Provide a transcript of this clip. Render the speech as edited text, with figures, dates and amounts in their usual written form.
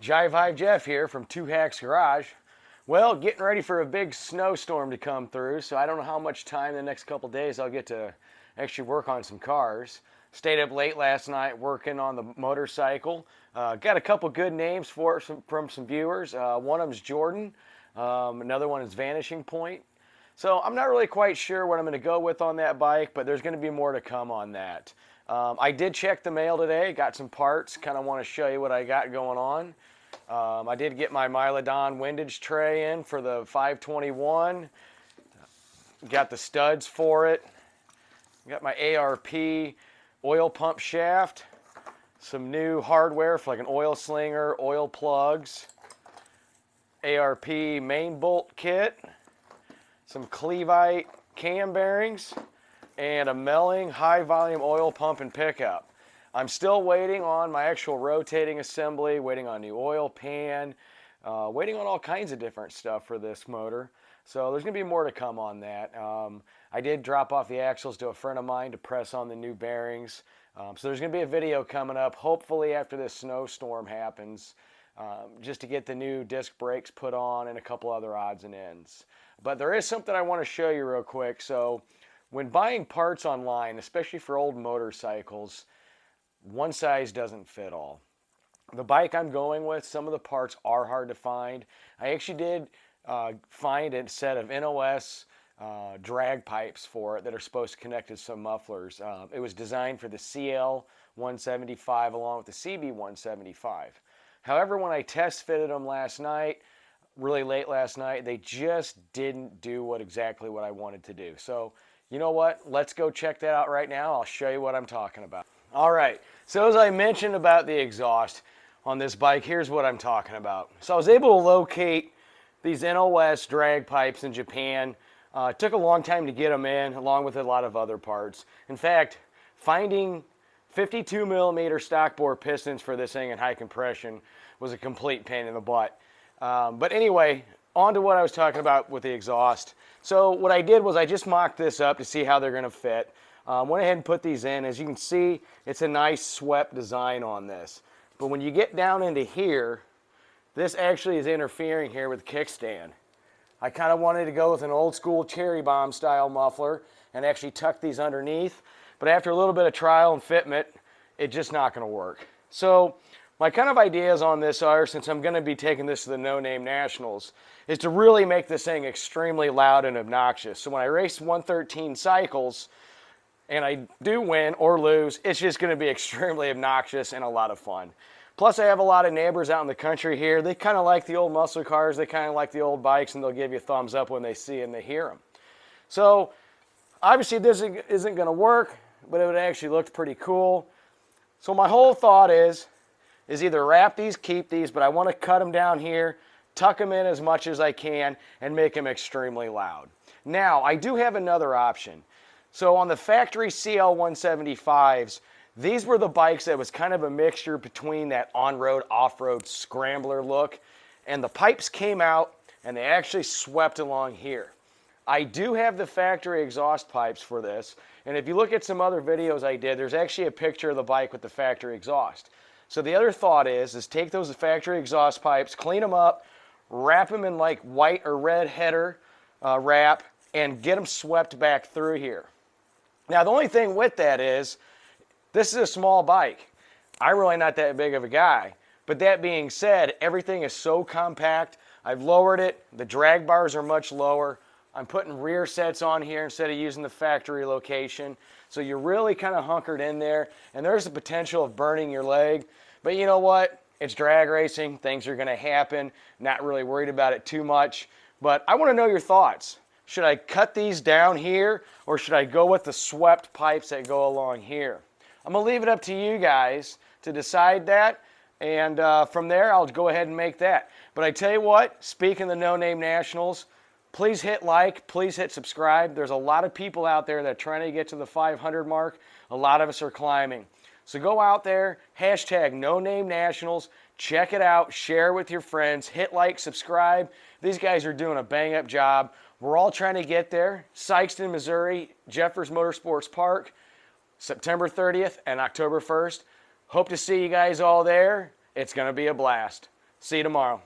Jive Jeff here from Two Hacks Garage. Well, getting ready for a big snowstorm to come through, so I don't know how much time the next couple days I'll get to actually work on some cars. Stayed up late last night working on the motorcycle. Got a couple good names from some viewers. One of them is Jordan. Another one is Vanishing Point. So I'm not really quite sure what I'm going to go with on that bike, but there's going to be more to come on that. I did check the mail today, got some parts, kind of want to show you what I got going on. I did get my Mylodon windage tray in for the 521. Got the studs for it. Got my ARP oil pump shaft. Some new hardware for like an oil slinger, oil plugs. ARP main bolt kit. Some Cleveite cam bearings. And a Melling high volume oil pump and pickup. I'm still waiting on my actual rotating assembly, waiting on a new oil pan, waiting on all kinds of different stuff for this motor. So there's going to be more to come on that. I did drop off the axles to a friend of mine to press on the new bearings. So there's going to be a video coming up, hopefully after this snowstorm happens, just to get the new disc brakes put on and a couple other odds and ends. But there is something I want to show you real quick. So when buying parts online, especially for old motorcycles, one size doesn't fit all. The bike I'm going with, some of the parts are hard to find. I actually did find a set of NOS drag pipes for it that are supposed to connect to some mufflers. It was designed for the CL175 along with the CB175. However, when I test fitted them last night, really late last night, they just didn't do exactly what I wanted to do. So, you know what? Let's go check that out right now. I'll show you what I'm talking about. All right, so as I mentioned about the exhaust on this bike, here's what I'm talking about. So I was able to locate these NOS drag pipes in Japan. It took a long time to get them in, along with a lot of other parts. In fact, finding 52 millimeter stock bore pistons for this thing in high compression was a complete pain in the butt. But anyway, on to what I was talking about with the exhaust. So what I did was I just mocked this up to see how they're going to fit. Went ahead and put these in. As you can see, it's a nice swept design on this. But when you get down into here, this actually is interfering here with the kickstand. I kind of wanted to go with an old school cherry bomb style muffler and actually tuck these underneath. But after a little bit of trial and fitment, it's just not going to work. So my kind of ideas on this are, since I'm going to be taking this to the No Name Nationals, is to really make this thing extremely loud and obnoxious. So when I race 113 cycles, and I do win or lose, it's just going to be extremely obnoxious and a lot of fun. Plus, I have a lot of neighbors out in the country here. They kind of like the old muscle cars. They kind of like the old bikes, and they'll give you a thumbs up when they see and they hear them. So, obviously, this isn't going to work, but it would actually look pretty cool. So my whole thought is either wrap these, keep these, but I want to cut them down here, tuck them in as much as I can, and make them extremely loud. Now, I do have another option. So on the factory CL175s, these were the bikes that was kind of a mixture between that on-road, off-road scrambler look, and the pipes came out and they actually swept along here. I do have the factory exhaust pipes for this, and if you look at some other videos I did, there's actually a picture of the bike with the factory exhaust. So the other thought is take those factory exhaust pipes, clean them up, wrap them in like white or red header wrap, and get them swept back through here. Now, the only thing with that is, this is a small bike. I'm really not that big of a guy. But that being said, everything is so compact. I've lowered it. The drag bars are much lower. I'm putting rear sets on here instead of using the factory location. So you're really kind of hunkered in there. And there's the potential of burning your leg. But you know what? It's drag racing. Things are going to happen. Not really worried about it too much. But I want to know your thoughts. Should I cut these down here, or should I go with the swept pipes that go along here? I'm going to leave it up to you guys to decide that, and from there I'll go ahead and make that. But I tell you what, speaking of the No Name Nationals, please hit like, please hit subscribe. There's a lot of people out there that are trying to get to the 500 mark. A lot of us are climbing. So go out there, hashtag No Name Nationals, check it out, share with your friends, hit like, subscribe. These guys are doing a bang-up job. We're all trying to get there. Sykeston, Missouri, Jeffers Motorsports Park, September 30th and October 1st. Hope to see you guys all there. It's going to be a blast. See you tomorrow.